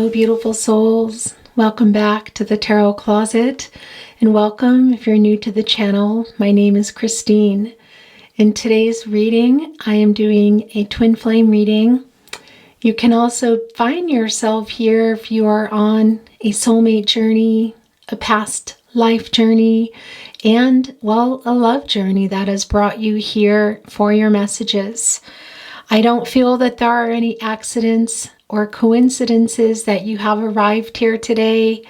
Hello, beautiful souls. Welcome back to the Tarot Closet, and welcome if you're new to the channel. My name is Christine. In today's reading, I am doing a twin flame reading. You can also find yourself here if you are on a soulmate journey, a past life journey, and, well, a love journey that has brought you here for your messages. I don't feel that there are any accidents or coincidences that you have arrived here today.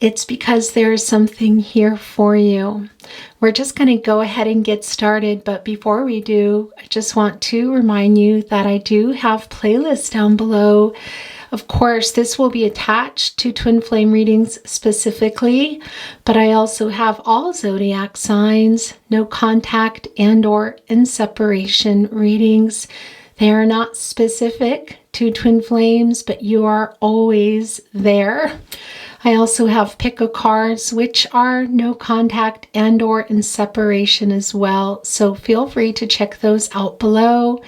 It's because there is something here for you. We're just going to go ahead and get started, but before we do, I just want to remind you that I do have playlists down below. Of course, this will be attached to twin flame readings specifically, but I also have all zodiac signs, no contact and or in separation readings. They are not specific to twin flames, but you are always there. I also have pick a cards, which are no contact and or in separation as well. So feel free to check those out below.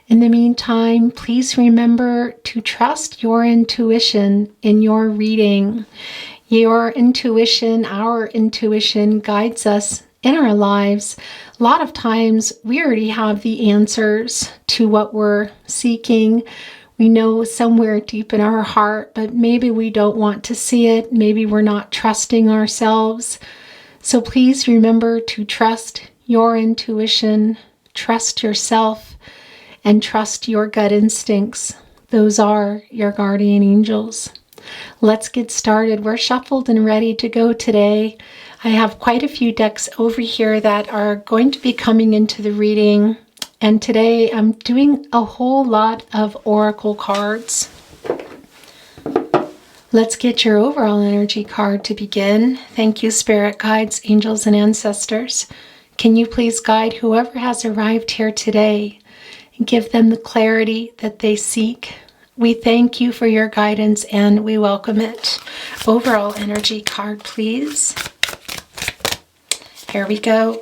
In the meantime, please remember to trust your intuition in your reading. Your intuition, our intuition, guides us in our lives. A lot of times we already have the answers to what we're seeking. We know somewhere deep in our heart, but maybe we don't want to see it. Maybe we're not trusting ourselves. So please remember to trust your intuition, trust yourself, and trust your gut instincts. Those are your guardian angels. Let's get started. We're shuffled and ready to go today. I have quite a few decks over here that are going to be coming into the reading. And today I'm doing a whole lot of oracle cards. Let's get your overall energy card to begin. Thank you, spirit guides, angels, and ancestors. Can you please guide whoever has arrived here today and give them the clarity that they seek? We thank you for your guidance and we welcome it. Overall energy card, please. Here we go.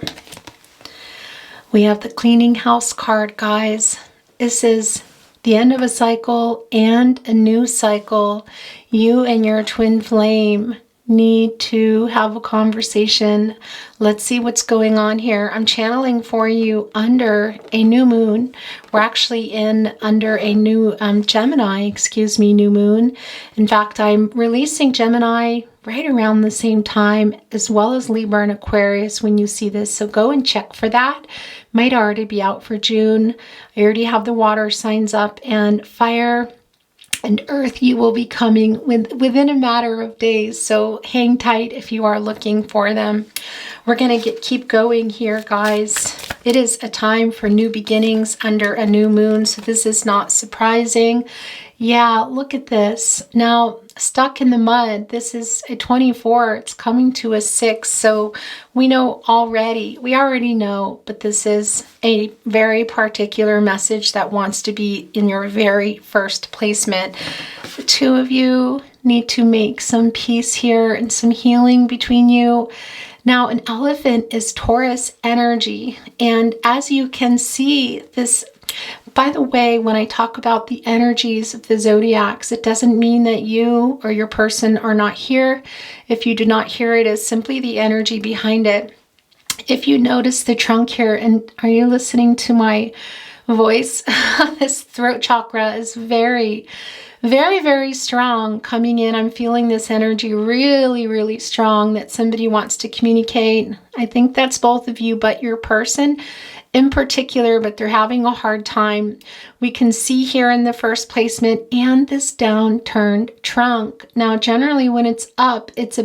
We have the cleaning house card, guys. This is the end of a cycle and a new cycle. You and your twin flame need to have a conversation. Let's see what's going on here. I'm channeling for you under a new moon. We're actually under a new Gemini, new moon. In fact, I'm releasing Gemini right around the same time, as well as Libra and Aquarius when you see this. So go and check for that. Might already be out for June. I already have the water signs up, and fire and earth, you will be coming within a matter of days. So hang tight if you are looking for them. We're going to keep going here, guys. It is a time for new beginnings under a new moon. So this is not surprising. Yeah, look at this. Now, stuck in the mud, this is a 24. It's coming to a 6. So we already know, but this is a very particular message that wants to be in your very first placement. The two of you need to make some peace here and some healing between you. Now, an elephant is Taurus energy. And as you can see, this, by the way, when I talk about the energies of the zodiacs, it doesn't mean that you or your person are not here. If you do not hear it, is simply the energy behind it. If you notice the trunk here, and are you listening to my voice? This throat chakra is very, very, very strong coming in. I'm feeling this energy really, really strong that somebody wants to communicate. I think that's both of you, but your person in particular, but they're having a hard time. We can see here in the first placement and this downturned trunk. Now, generally when it's up, it's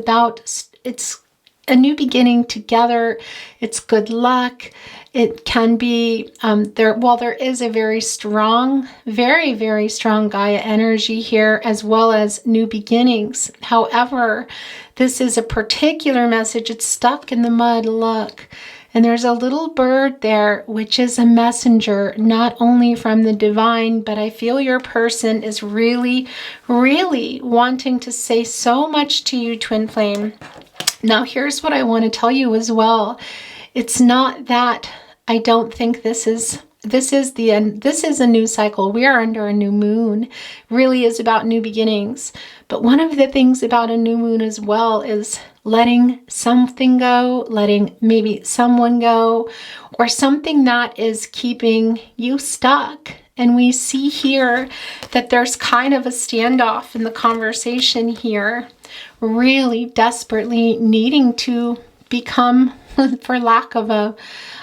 a new beginning together. It's good luck. It can be, there is a very strong, very, very strong Gaia energy here, as well as new beginnings. However, this is a particular message. It's stuck in the mud, look. And there's a little bird there, which is a messenger, not only from the divine, but I feel your person is really, really wanting to say so much to you, twin flame. Now, here's what I want to tell you as well. It's not that I don't think this is the end. This is a new cycle. We are under a new moon. Really is about new beginnings. But one of the things about a new moon as well is letting something go, letting maybe someone go, or something that is keeping you stuck. And we see here that there's kind of a standoff in the conversation here, really desperately needing to become, for lack of a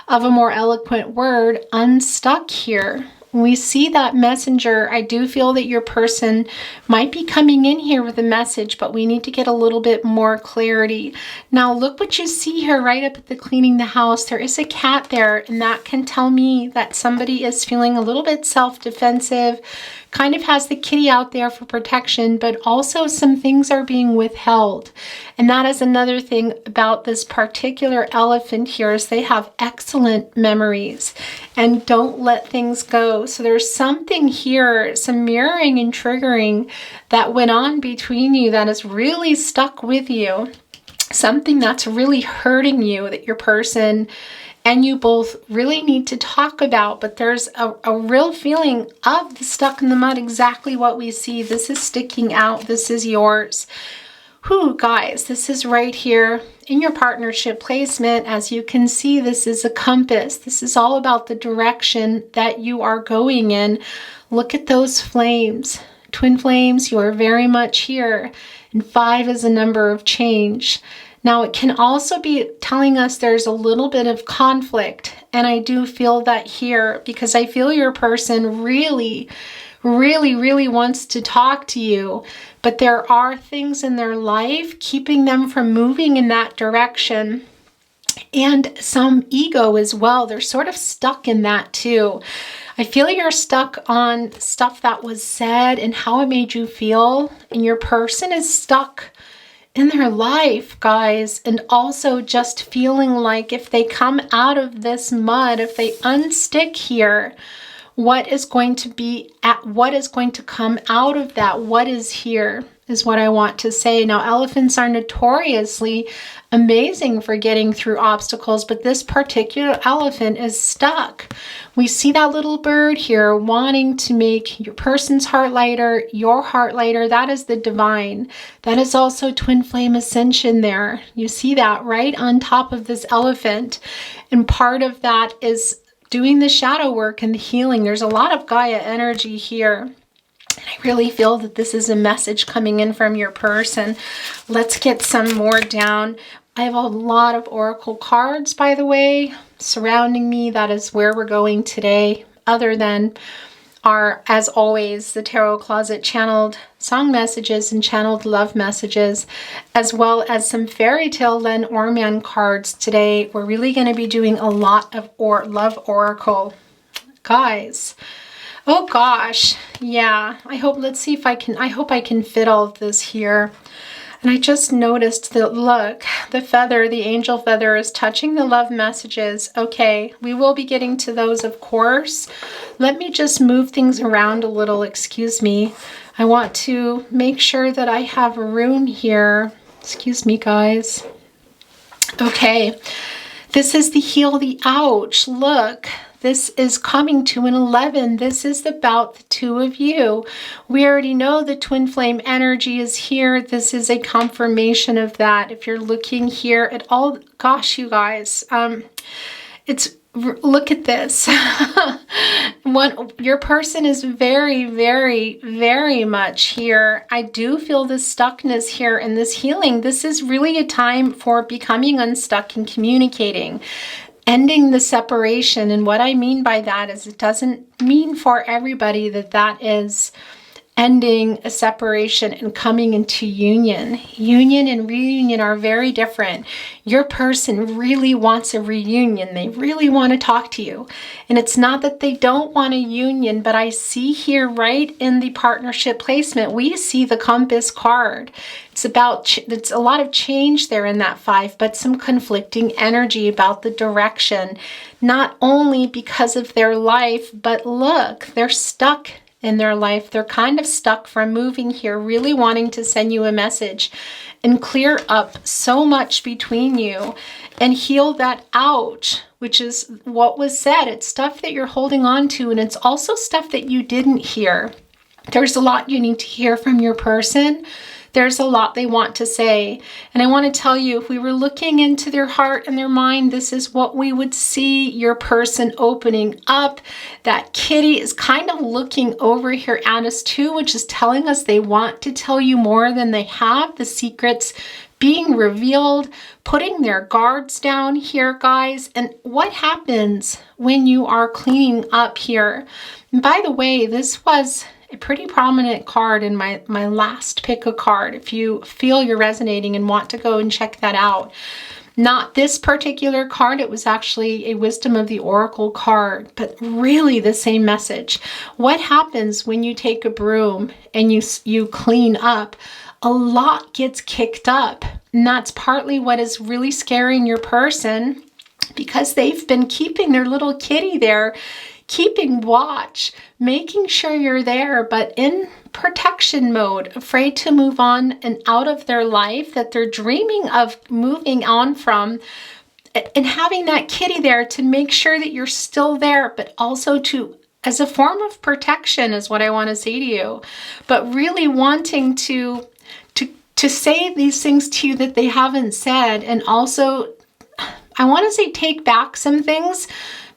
more eloquent word, unstuck here. We see that messenger. I do feel that your person might be coming in here with a message, but we need to get a little bit more clarity. Now, look what you see here right up at the cleaning the house. There is a cat there, and that can tell me that somebody is feeling a little bit self-defensive, kind of has the kitty out there for protection, but also some things are being withheld. And that is another thing about this particular elephant here, is they have excellent memories and don't let things go. So there's something here, some mirroring and triggering that went on between you that is really stuck with you. Something that's really hurting you that your person and you both really need to talk about, but there's a real feeling of the stuck in the mud, exactly what we see. This is sticking out. This is yours. Whew, guys, this is right here in your partnership placement. As you can see, this is a compass. This is all about the direction that you are going in. Look at those flames. Twin flames, you are very much here. And 5 is a number of change. Now, it can also be telling us there's a little bit of conflict, and I do feel that here because I feel your person really wants to talk to you, but there are things in their life keeping them from moving in that direction, and some ego as well. They're sort of stuck in that too. I feel you're stuck on stuff that was said and how it made you feel, and your person is stuck in their life, guys, and also just feeling like if they come out of this mud, if they unstick here, what is going to come out of that? What is here is what I want to say. Now, elephants are notoriously amazing for getting through obstacles, but this particular elephant is stuck. We see that little bird here wanting to make your person's heart lighter, your heart lighter. That is the divine. That is also twin flame ascension there. You see that right on top of this elephant. And part of that is doing the shadow work and the healing. There's a lot of Gaia energy here. And I really feel that this is a message coming in from your person. Let's get some more down. I have a lot of oracle cards, by the way, surrounding me. That is where we're going today, other than our, as always, the Tarot Closet channeled song messages and channeled love messages, as well as some fairy tale Lenormand cards today. We're really going to be doing a lot of love oracle. Guys, oh gosh, yeah, let's see if I hope I can fit all of this here. And I just noticed that, look, the feather, the angel feather is touching the love messages. Okay, we will be getting to those, of course. Let me just move things around a little, excuse me. I want to make sure that I have room here. Excuse me, guys. Okay, this is the heal the ouch. Look. This is coming to an 11. This is about the two of you. We already know the twin flame energy is here. This is a confirmation of that. If you're looking here at all, gosh, you guys, look at this. Your person is very much here. I do feel the stuckness here and this healing. This is really a time for becoming unstuck and communicating. Ending the separation. And what I mean by that is it doesn't mean for everybody that is ending a separation and coming into union. Union and reunion are very different. Your person really wants a reunion. They really want to talk to you. And it's not that they don't want a union, but I see here right in the partnership placement, we see the compass card. It's a lot of change there in that 5, but some conflicting energy about the direction, not only because of their life, but look, they're stuck in their life. They're kind of stuck from moving here, really wanting to send you a message and clear up so much between you and heal that ouch, which is what was said. It's stuff that you're holding on to, and it's also stuff that you didn't hear. There's a lot you need to hear from your person There's a lot they want to say. And I want to tell you, if we were looking into their heart and their mind, this is what we would see your person opening up. That kitty is kind of looking over here at us too, which is telling us they want to tell you more than they have. The secrets being revealed, putting their guards down here, guys. And what happens when you are cleaning up here? And by the way, this was a pretty prominent card in my last pick a card. If you feel you're resonating and want to go and check that out. Not this particular card, it was actually a Wisdom of the Oracle card, but really the same message. What happens when you take a broom and you clean up? A lot gets kicked up, and that's partly what is really scaring your person, because they've been keeping their little kitty there, keeping watch, making sure you're there, but in protection mode, afraid to move on and out of their life that they're dreaming of moving on from, and having that kitty there to make sure that you're still there, but also to, as a form of protection is what I want to say to you, but really wanting to say these things to you that they haven't said. And also, I want to say take back some things,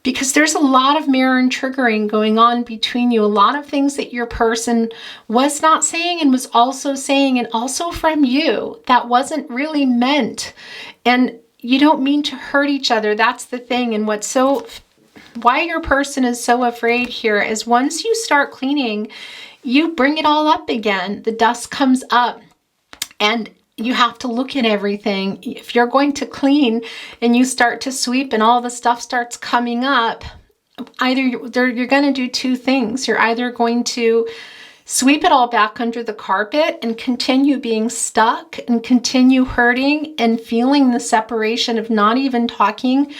because there's a lot of mirror and triggering going on between you. A lot of things that your person was not saying and was also saying, and also from you, that wasn't really meant. And you don't mean to hurt each other. That's the thing. And why your person is so afraid here is once you start cleaning, you bring it all up again. The dust comes up. And you have to look at everything. If you're going to clean and you start to sweep and all the stuff starts coming up, either you're going to do two things. You're either going to sweep it all back under the carpet and continue being stuck and continue hurting and feeling the separation of not even talking,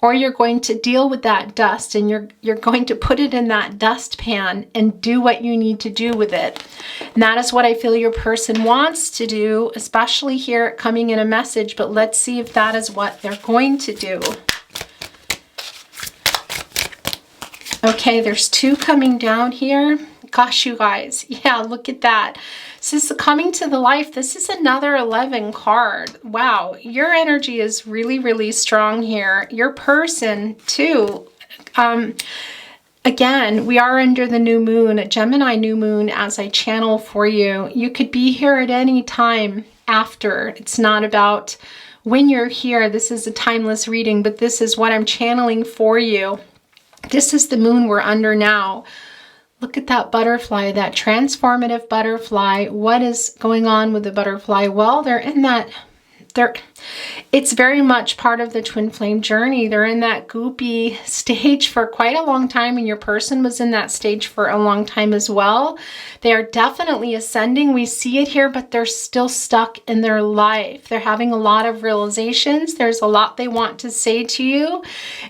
or you're going to deal with that dust and you're going to put it in that dustpan and do what you need to do with it. And that is what I feel your person wants to do, especially here coming in a message, but let's see if that is what they're going to do. Okay, there's two coming down here. Gosh, you guys, yeah, look at that. This is coming to the life. This is another 11 card. Wow, your energy is really, really strong here. Your person too. Again, we are under the new moon, a Gemini new moon as I channel for you. You could be here at any time after. It's not about when you're here. This is a timeless reading, but this is what I'm channeling for you. This is the moon we're under now. Look at that butterfly, that transformative butterfly. What is going on with the butterfly? Well, it's very much part of the twin flame journey. They're in that goopy stage for quite a long time, and your person was in that stage for a long time as well. They are definitely ascending. We see it here, but they're still stuck in their life. They're having a lot of realizations. There's a lot they want to say to you,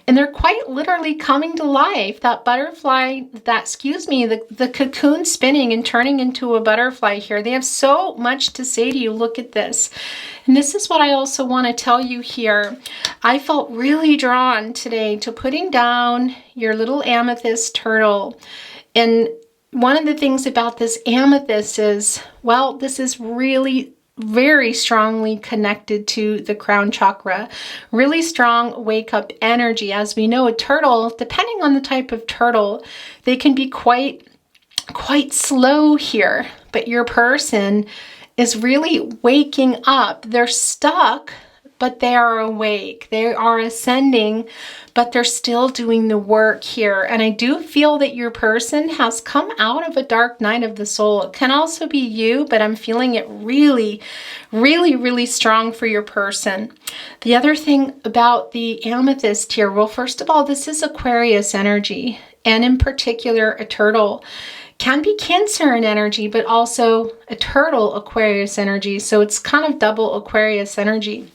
and they're quite literally coming to life. That butterfly, the cocoon spinning and turning into a butterfly here. They have so much to say to you. Look at this. And this is what I also want to tell you here. I felt really drawn today to putting down your little amethyst turtle. And one of the things about this amethyst is, well, this is really very strongly connected to the crown chakra. Really strong wake-up energy. As we know, a turtle, depending on the type of turtle, they can be quite slow here. But your person is really waking up. They're stuck, but they are awake. They are ascending, but they're still doing the work here. And I do feel that your person has come out of a dark night of the soul. It can also be you, but I'm feeling it really, really, really strong for your person. The other thing about the amethyst here, well, first of all, this is Aquarius energy, and in particular, a turtle. Can be Cancer in energy, but also a turtle Aquarius energy. So it's kind of double Aquarius energy.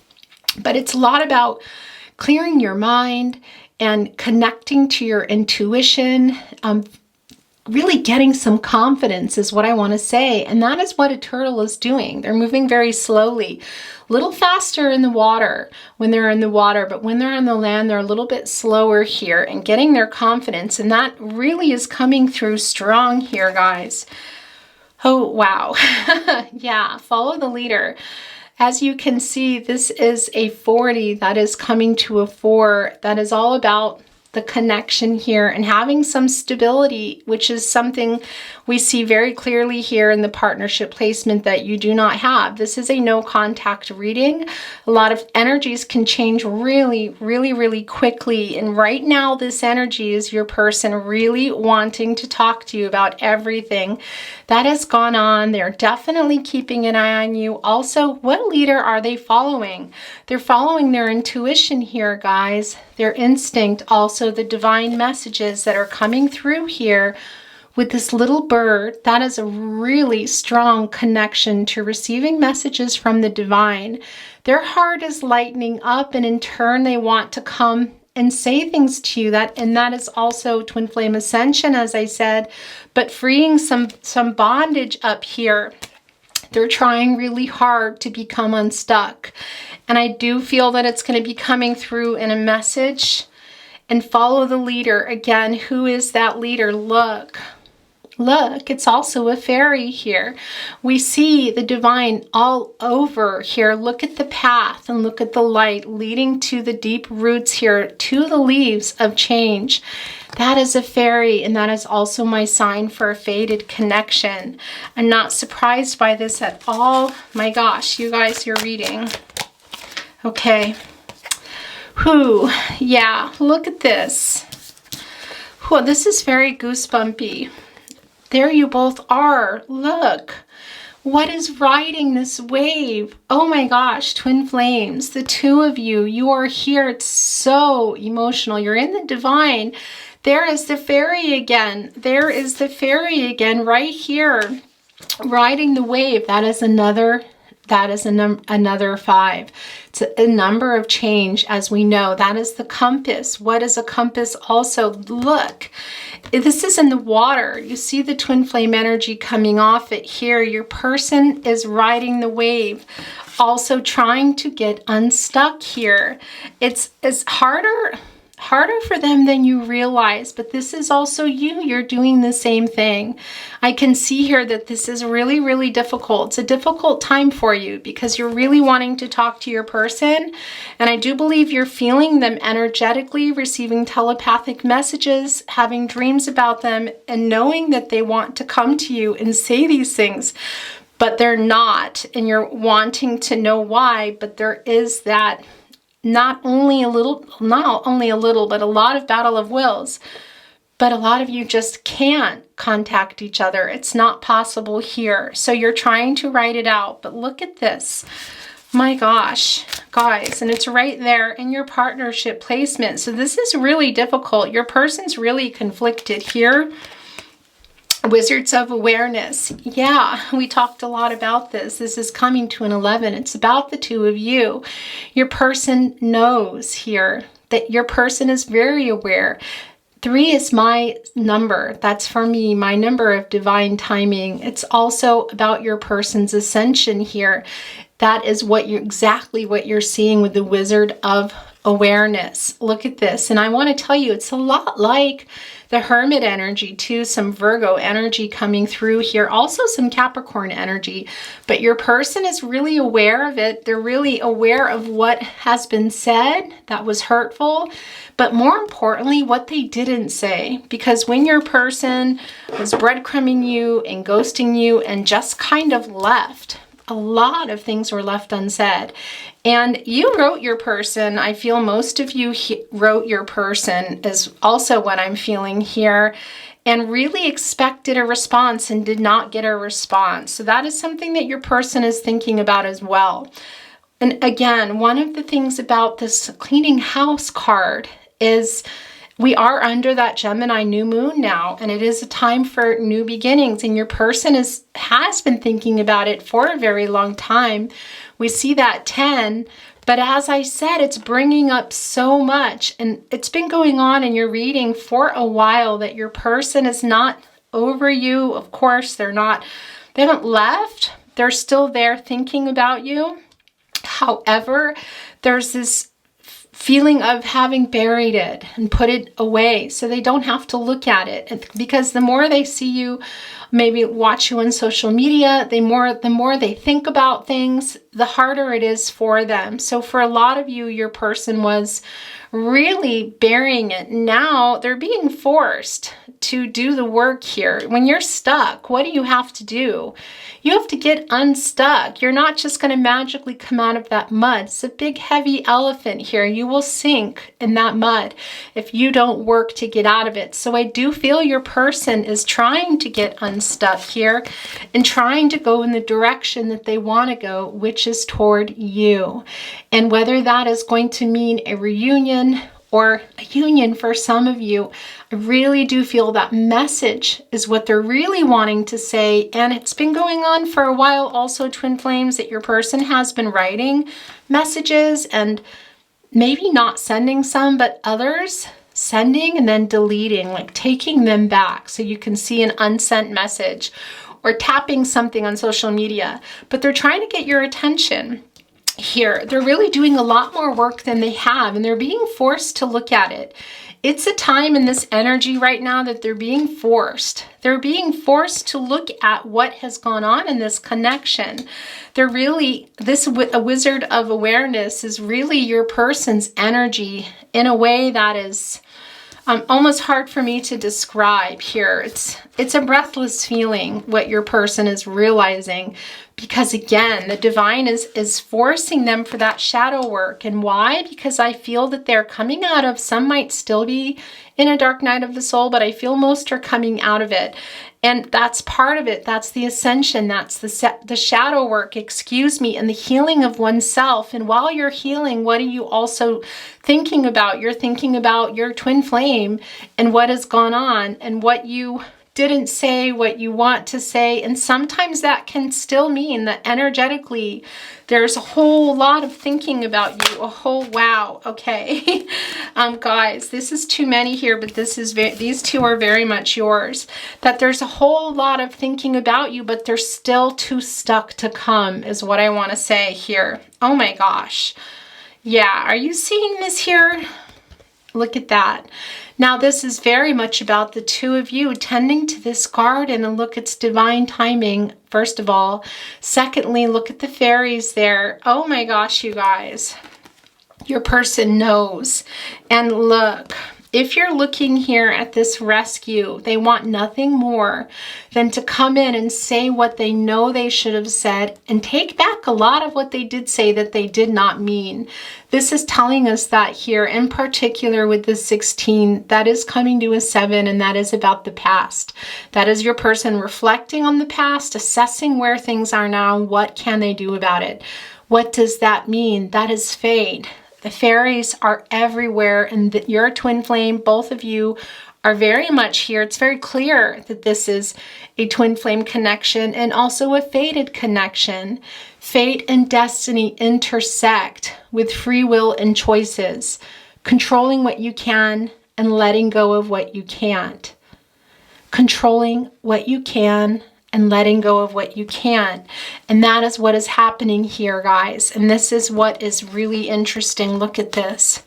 But it's a lot about clearing your mind and connecting to your intuition, really getting some confidence is what I want to say. And that is what a turtle is doing. They're moving very slowly, a little faster in the water when they're in the water, but when they're on the land, they're a little bit slower here and getting their confidence. And that really is coming through strong here, guys. Oh, wow. Yeah, follow the leader. As you can see, this is a 40 that is coming to a 4. That is all about the connection here and having some stability, which is something we see very clearly here in the partnership placement that you do not have. This is a no contact reading. A lot of energies can change really quickly. And right now, this energy is your person really wanting to talk to you about everything that has gone on. They're definitely keeping an eye on you. Also, what leader are they following? They're following their intuition here, guys, their instinct, also the divine messages that are coming through here with this little bird. That is a really strong connection to receiving messages from the divine. Their heart is lightening up, and in turn, they want to come and say things to you. And that is also twin flame ascension, as I said, but freeing some bondage up here. They're trying really hard to become unstuck. And I do feel that it's going to be coming through in a message. And follow the leader. Again, who is that leader? Look, it's also a fairy here. We see the divine all over here. Look at the path and look at the light leading to the deep roots here, to the leaves of change. That is a fairy, and that is also my sign for a fated connection. I'm not surprised by this at all. My gosh, you guys, you're reading. Okay. Yeah, look at this. This is very goosebumpy. There you both are. Look, what is riding this wave? Oh my gosh, twin flames, the two of you, you are here. It's so emotional. You're in the divine. There is the fairy again. There is the fairy again right here, riding the wave. That is another 5. It's a number of change, as we know. That is the compass. What is a compass? Also, look, this is in the water. You see the twin flame energy coming off it here. Your person is riding the wave, also trying to get unstuck here. It's harder for them than you realize, but this is also you. You're doing the same thing. I can see here that this is really difficult. It's a difficult time for you because you're really wanting to talk to your person, and I do believe you're feeling them energetically, receiving telepathic messages, having dreams about them, and knowing that they want to come to you and say these things, but they're not, and you're wanting to know why. But there is that not only a little, but a lot of battle of wills. But a lot of you just can't contact each other. It's not possible here. So you're trying to write it out. But look at this. My gosh, guys. And it's right there in your partnership placement. So this is really difficult. Your person's really conflicted here. Wizards of Awareness. Yeah, we talked a lot about this. This is coming to an 11. It's about the two of you. Your person knows here that your person is very aware. 3 is my number. That's for me, my number of divine timing. It's also about your person's ascension here. That is exactly what you're seeing with the Wizard of Awareness. Look at this. And I want to tell you, it's a lot like the Hermit energy too, some Virgo energy coming through here, also some Capricorn energy, but your person is really aware of it. They're really aware of what has been said that was hurtful, but more importantly, what they didn't say, because when your person was breadcrumbing you and ghosting you and just kind of left, a lot of things were left unsaid. And you wrote your person. I feel most of you wrote your person is also what I'm feeling here, and really expected a response and did not get a response. So that is something that your person is thinking about as well. And again, one of the things about this cleaning house card is we are under that Gemini new moon now, and it is a time for new beginnings, and your person has been thinking about it for a very long time. We see that 10, but as I said, it's bringing up so much, and it's been going on in your reading for a while that your person is not over you. Of course, they haven't left. They're still there thinking about you. However, there's this feeling of having buried it and put it away so they don't have to look at it. Because the more they see you, maybe watch you on social media, the more they think about things, the harder it is for them. So for a lot of you, your person was really burying it. Now they're being forced to do the work here. When you're stuck, what do you have to do? You have to get unstuck. You're not just going to magically come out of that mud. It's a big, heavy elephant here. You will sink in that mud if you don't work to get out of it. So I do feel your person is trying to get unstuck here and trying to go in the direction that they want to go, which is toward you. And whether that is going to mean a reunion or a union for some of you, I really do feel that message is what they're really wanting to say. And it's been going on for a while also, twin flames, that your person has been writing messages and maybe not sending some, but others sending and then deleting, like taking them back so you can see an unsent message, or tapping something on social media. But they're trying to get your attention here. They're really doing a lot more work than they have, and they're being forced to look at it. It's a time in this energy right now that they're being forced. They're being forced to look at what has gone on in this connection. They're really, a wizard of awareness is really your person's energy in a way that is almost hard for me to describe here. It's a breathless feeling what your person is realizing, because again, the divine is forcing them for that shadow work. And why? Because I feel that they're coming out of, some might still be in a dark night of the soul, but I feel most are coming out of it. And that's part of it. That's the ascension. That's the shadow work, and the healing of oneself. And while you're healing, what are you also thinking about? You're thinking about your twin flame and what has gone on and what you didn't say, what you want to say. And sometimes that can still mean that energetically there's a whole lot of thinking about you. Wow. Okay. Guys, this is too many here, but these two are very much yours. That there's a whole lot of thinking about you, but they're still too stuck to come, is what I want to say here. Oh my gosh. Yeah. Are you seeing this here? Look at that. Now, this is very much about the two of you tending to this garden, and look, it's divine timing, first of all. Secondly, look at the fairies there. Oh my gosh, you guys. Your person knows. And look, if you're looking here at this rescue, they want nothing more than to come in and say what they know they should have said and take back a lot of what they did say that they did not mean. This is telling us that here, in particular with the 16, that is coming to a 7, and that is about the past. That is your person reflecting on the past, assessing where things are now, what can they do about it. What does that mean? That is fate. The fairies are everywhere, and your twin flame, both of you, are very much here. It's very clear that this is a twin flame connection and also a fated connection. Fate and destiny intersect with free will and choices, controlling what you can and letting go of what you can't. Controlling what you can and letting go of what you can't. And that is what is happening here, guys. And this is what is really interesting. Look at this.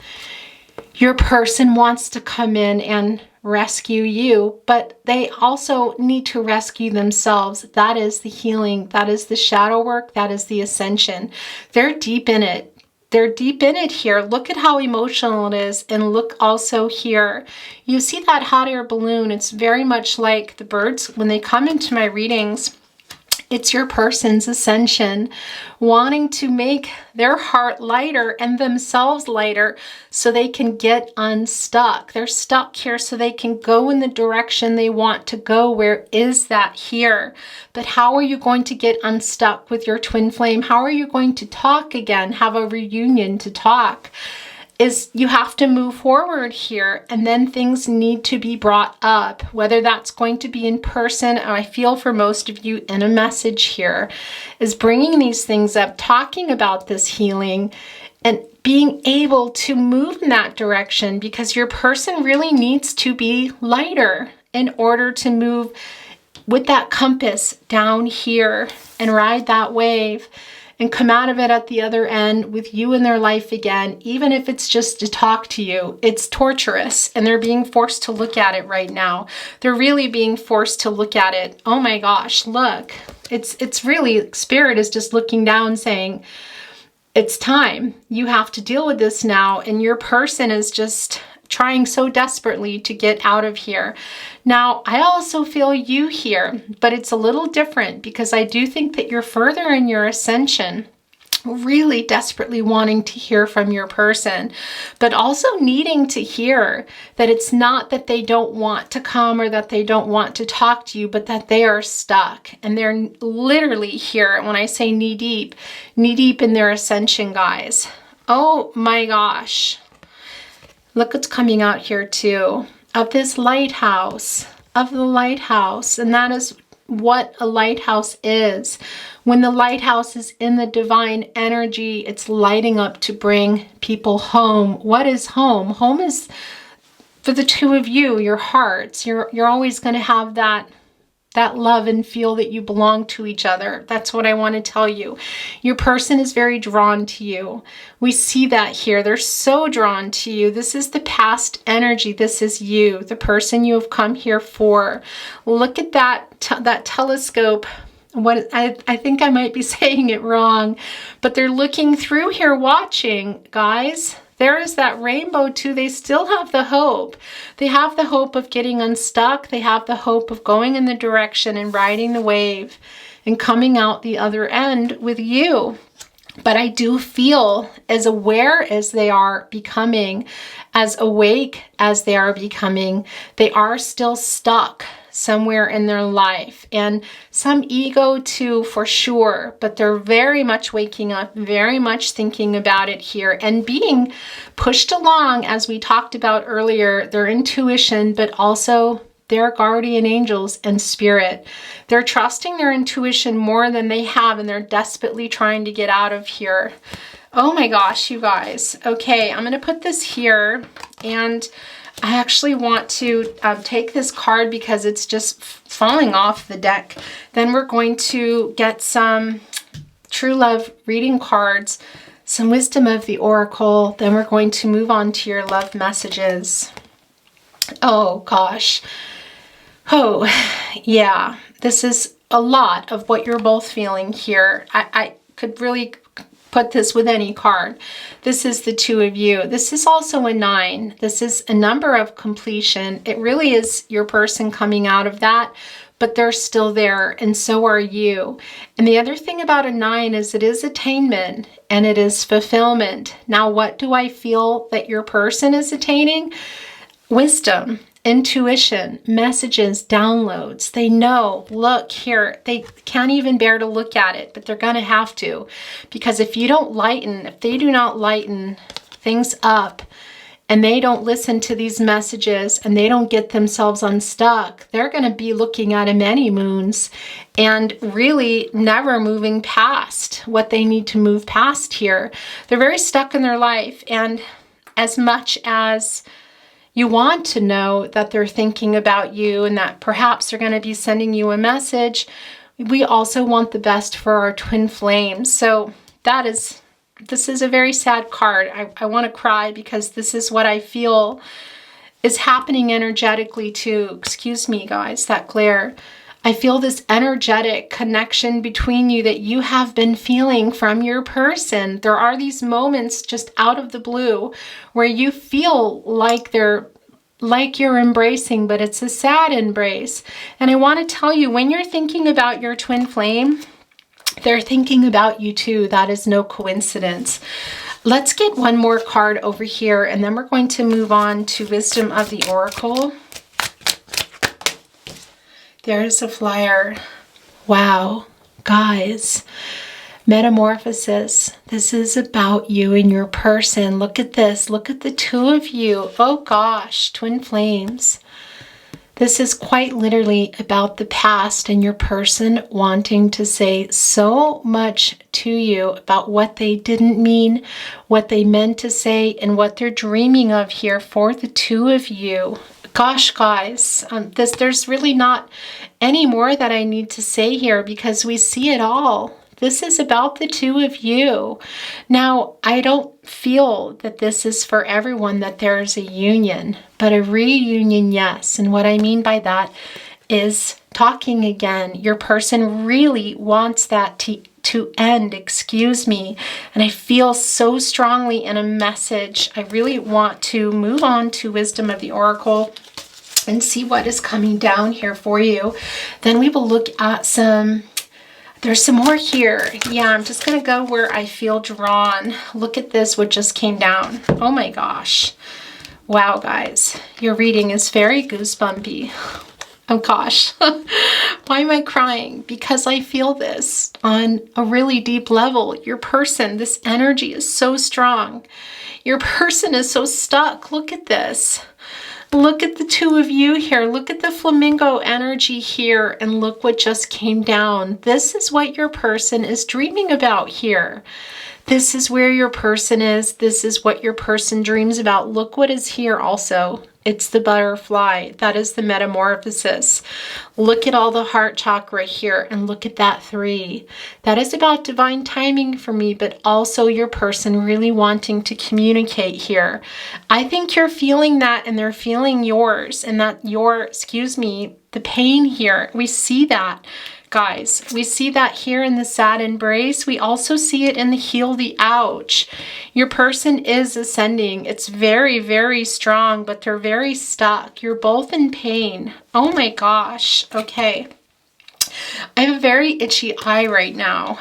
Your person wants to come in and rescue you, but they also need to rescue themselves. That is the healing. That is the shadow work. That is the ascension. They're deep in it. They're deep in it here. Look at how emotional it is. And look also here. You see that hot air balloon? It's very much like the birds. When they come into my readings, it's your person's ascension, wanting to make their heart lighter and themselves lighter so they can get unstuck. They're stuck here so they can go in the direction they want to go. Where is that here? But how are you going to get unstuck with your twin flame? How are you going to talk again, have a reunion to talk? Is you have to move forward here, and then things need to be brought up, whether that's going to be in person, and I feel for most of you in a message here, is bringing these things up, talking about this healing, and being able to move in that direction, because your person really needs to be lighter in order to move with that compass down here and ride that wave. and come out of it at the other end with you in their life again, even if it's just to talk to you. It's torturous, and they're being forced to look at it right now. They're really being forced to look at it. Oh my gosh, look. It's really, Spirit is just looking down saying, it's time. You have to deal with this now, and your person is just trying so desperately to get out of here. Now, I also feel you here, but it's a little different because I do think that you're further in your ascension, really desperately wanting to hear from your person, but also needing to hear that it's not that they don't want to come or that they don't want to talk to you, but that they are stuck. And they're literally here, when I say knee deep in their ascension, guys. Oh my gosh. Look what's coming out here too, of this lighthouse, of the lighthouse. And that is what a lighthouse is. When the lighthouse is in the divine energy, it's lighting up to bring people home. What is home? Home is, for the two of you, your hearts. You're always going to have that love and feel that you belong to each other. That's what I want to tell you. Your person is very drawn to you. We see that here. They're so drawn to you. This is the past energy. This is you, the person you have come here for. Look at that telescope. What I think I might be saying it wrong, but they're looking through here watching, guys. There is that rainbow too. They still have the hope. They have the hope of getting unstuck. They have the hope of going in the direction and riding the wave and coming out the other end with you. But I do feel, as aware as they are becoming, as awake as they are becoming, they are still stuck somewhere in their life, and some ego too, for sure, but they're very much waking up, very much thinking about it here, and being pushed along, as we talked about earlier, their intuition, but also their guardian angels and spirit. They're trusting their intuition more than they have, and they're desperately trying to get out of here. Oh my gosh, you guys. Okay, I'm going to put this here, and I actually want to take this card because it's just falling off the deck. Then we're going to get some true love reading cards, some wisdom of the oracle. Then we're going to move on to your love messages. Oh gosh. Oh yeah, this is a lot of what you're both feeling here. I could really put this with any card. This is the two of you. This is also a 9. This is a number of completion. It really is your person coming out of that, but they're still there, and so are you. And the other thing about a 9 is it is attainment and it is fulfillment. Now, what do I feel that your person is attaining? Wisdom, intuition, messages, downloads. They know, look here, they can't even bear to look at it, but they're going to have to, because if you don't lighten, if they do not lighten things up, and they don't listen to these messages, and they don't get themselves unstuck, they're going to be looking at a many moons and really never moving past what they need to move past here. They're very stuck in their life, and as much as you want to know that they're thinking about you and that perhaps they're going to be sending you a message, we also want the best for our twin flames. So this is a very sad card. I want to cry because this is what I feel is happening energetically too. Excuse me, guys, that glare. I feel this energetic connection between you that you have been feeling from your person. There are these moments just out of the blue where you feel like you're embracing, but it's a sad embrace. And I want to tell you, when you're thinking about your twin flame, they're thinking about you too. That is no coincidence. Let's get one more card over here, and then we're going to move on to Wisdom of the Oracle. There's a flyer. Wow, guys. Metamorphosis. This is about you and your person. Look at this. Look at the two of you. Oh gosh, twin flames. This is quite literally about the past and your person wanting to say so much to you about what they didn't mean, what they meant to say, and what they're dreaming of here for the two of you. Gosh, guys, there's really not any more that I need to say here because we see it all. This is about the two of you. Now, I don't feel that this is for everyone, that there's a union, but a reunion, yes. And what I mean by that is talking again. Your person really wants that to end, excuse me. And I feel so strongly in a message. I really want to move on to Wisdom of the Oracle and see what is coming down here for you. Then we will look at there's some more here. Yeah, I'm just going to go where I feel drawn. Look at this, what just came down. Oh my gosh. Wow, guys. Your reading is very goosebumpy. Oh gosh. Why am I crying? Because I feel this on a really deep level. Your person, this energy is so strong. Your person is so stuck. Look at this. Look at the two of you here. Look at the flamingo energy here, and look what just came down. This is what your person is dreaming about here. This is where your person is. This is what your person dreams about. Look what is here also. It's the butterfly. That is the metamorphosis. Look at all the heart chakra here, and look at that 3. That is about divine timing for me, but also your person really wanting to communicate here. I think you're feeling that, and they're feeling yours, and that the pain here. We see that. Guys, we see that here in the sad embrace. We also see it in the heal the ouch. Your person is ascending. It's very, very strong, but they're very stuck. You're both in pain. Oh my gosh. Okay. I have a very itchy eye right now.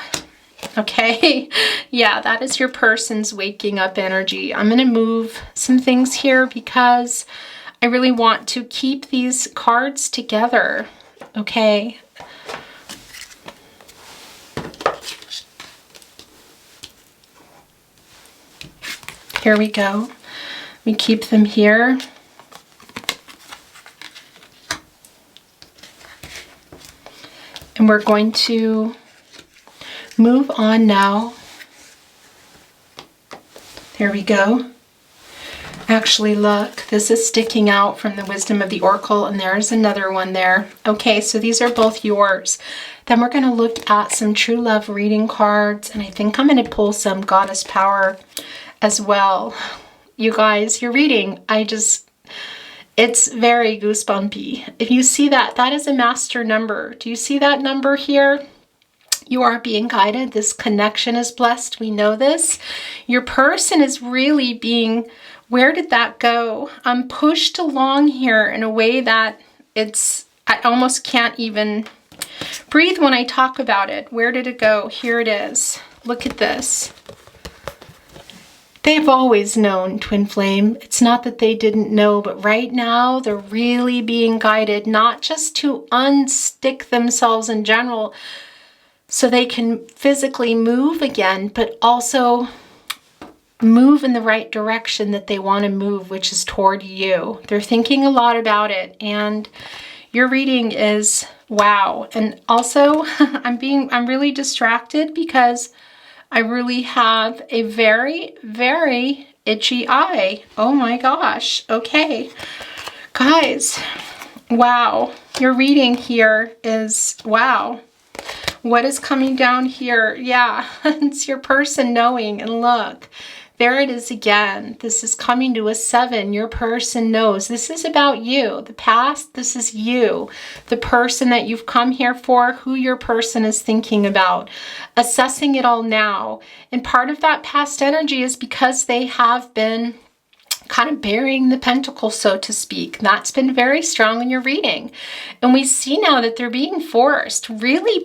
Okay. Yeah, that is your person's waking up energy. I'm going to move some things here because I really want to keep these cards together. Okay. Here we go. We keep them here. And we're going to move on now. There we go. Actually, look, this is sticking out from the Wisdom of the Oracle, and there's another one there. Okay, so these are both yours. Then we're going to look at some true love reading cards, and I think I'm going to pull some goddess power as well. You guys, your reading, it's very goosebumpy. If you see that, that is a master number. Do you see that number here? You are being guided. This connection is blessed. We know this. Your person is really being, where did that go? I'm pushed along here in a way that I almost can't even breathe when I talk about it. Where did it go? Here it is. Look at this. They've always known, Twin Flame. It's not that they didn't know, but right now they're really being guided, not just to unstick themselves in general so they can physically move again, but also move in the right direction that they want to move, which is toward you. They're thinking a lot about it, and your reading is wow. And also, I'm really distracted because I really have a very, very itchy eye. Oh my gosh. Okay. Guys, wow. Your reading here is wow. What is coming down here? Yeah, it's your person knowing. And look, there it is again. This is coming to a 7. Your person knows. This is about you. The past, this is you. The person that you've come here for, who your person is thinking about. Assessing it all now. And part of that past energy is because they have been kind of burying the pentacle, so to speak. That's been very strong in your reading. And we see now that they're being forced, really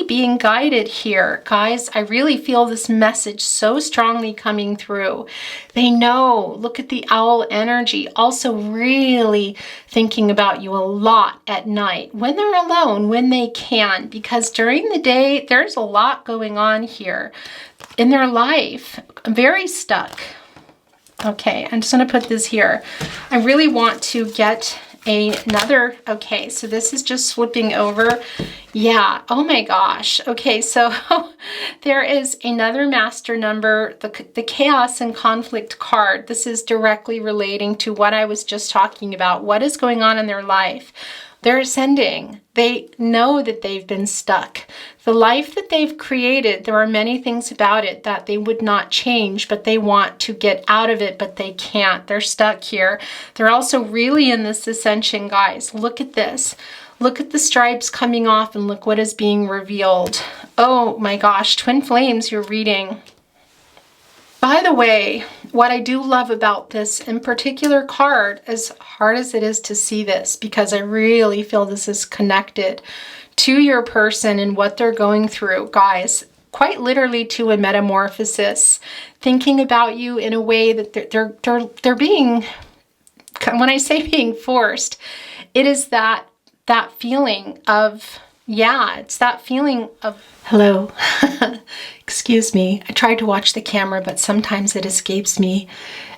being guided here. Guys, I really feel this message so strongly coming through. They know, look at the owl energy, also really thinking about you a lot at night, when they're alone, when they can, because during the day, there's a lot going on here in their life. Very stuck. Okay, I'm just going to put this here. I really want to get another, okay, so this is just flipping over. Yeah, oh my gosh. Okay, so there is another master number, the chaos and conflict card. This is directly relating to what I was just talking about. What is going on in their life? They're ascending. They know that they've been stuck. The life that they've created, there are many things about it that they would not change, but they want to get out of it, but they can't. They're stuck here. They're also really in this ascension, guys. Look at this. Look at the stripes coming off and look what is being revealed. Oh my gosh, twin flames, you're reading. By the way, what I do love about this in particular card, as hard as it is to see this, because I really feel this is connected to your person and what they're going through, guys, quite literally to a metamorphosis, thinking about you in a way that they're being, when I say being forced, it is that feeling of, yeah, it's that feeling of, hello, excuse me. I tried to watch the camera, but sometimes it escapes me.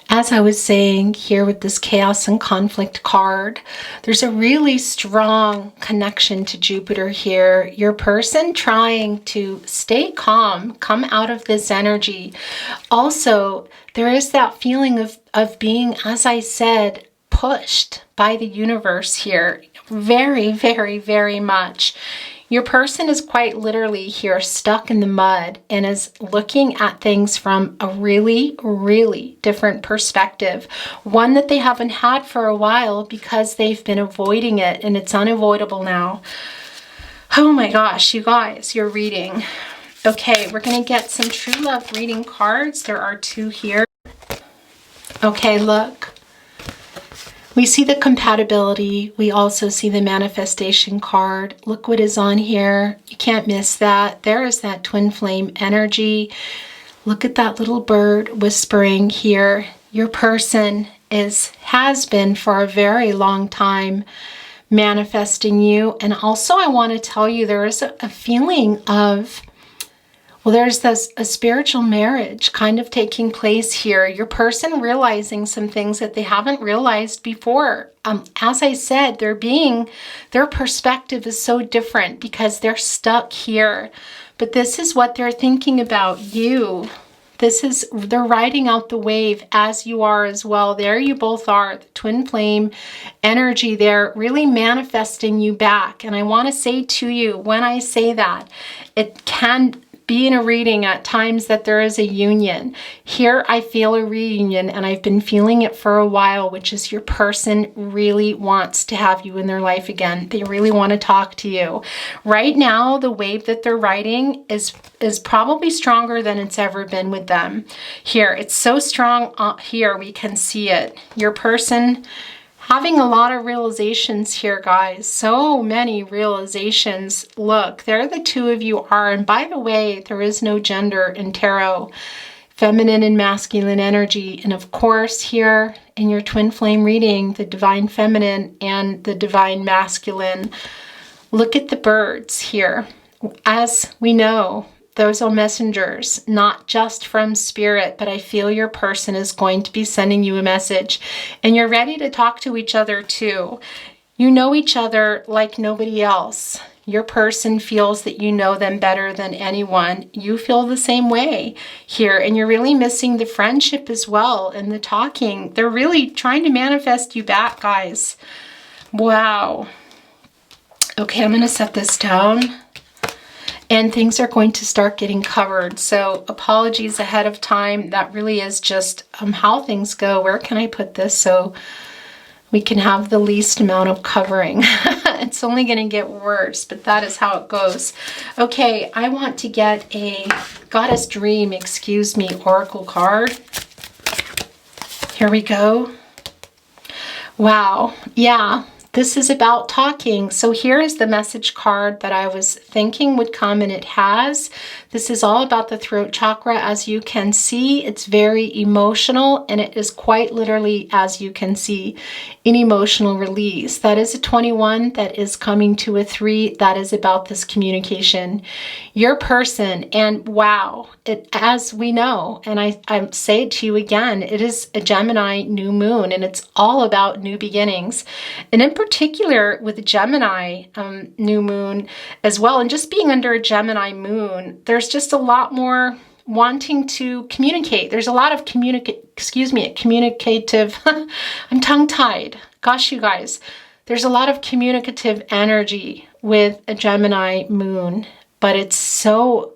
As I was saying here with this chaos and conflict card, there's a really strong connection to Jupiter here. Your person trying to stay calm, come out of this energy. Also, there is that feeling of being, as I said, pushed by the universe here. Very, very, very much. Your person is quite literally here stuck in the mud and is looking at things from a really, really different perspective. One that they haven't had for a while because they've been avoiding it, and it's unavoidable now. Oh my gosh, you guys, you're reading. Okay, we're going to get some true love reading cards. There are 2 here. Okay, look. We see the compatibility. We also see the manifestation card. Look what is on here. You can't miss that. There is that twin flame energy. Look at that little bird whispering here. Your person has been for a very long time manifesting you. And also I want to tell you there is a feeling of, well, there's a spiritual marriage kind of taking place here. Your person realizing some things that they haven't realized before. As I said, their perspective is so different because they're stuck here. But this is what they're thinking about you. They're riding out the wave as you are as well. There you both are, the twin flame energy there, really manifesting you back. And I want to say to you, when I say that, it can be in a reading at times that there is a union. Here I feel a reunion, and I've been feeling it for a while, which is your person really wants to have you in their life again. They really want to talk to you. Right now, the wave that they're riding is probably stronger than it's ever been with them. Here, it's so strong here, we can see it. Your person having a lot of realizations here, guys. So many realizations. Look, there the 2 of you are. And by the way, there is no gender in tarot. Feminine and masculine energy. And of course, here in your twin flame reading, the divine feminine and the divine masculine. Look at the birds here. As we know, those are messengers, not just from spirit, but I feel your person is going to be sending you a message, and you're ready to talk to each other too. You know each other like nobody else. Your person feels that you know them better than anyone. You feel the same way here, and you're really missing the friendship as well and the talking. They're really trying to manifest you back, guys. Wow. Okay, I'm going to set this down. And things are going to start getting covered. So apologies ahead of time. That really is just how things go. Where can I put this so we can have the least amount of covering? It's only going to get worse, but that is how it goes. Okay, I want to get a Goddess Dream, oracle card. Here we go. Wow. Yeah. This is about talking. So here is the message card that I was thinking would come, and it has. This is all about the throat chakra. As you can see, it's very emotional, and it is quite literally, as you can see, an emotional release. That is a 21. That is coming to a 3. That is about this communication. Your person, and wow, as we know, and I say it to you again, it is a Gemini new moon, and it's all about new beginnings. And in particular with the Gemini new moon as well, and just being under a Gemini moon, there's just a lot more wanting to communicate. There's a lot of communicative, I'm tongue-tied. Gosh, you guys. There's a lot of communicative energy with a Gemini moon, but it's so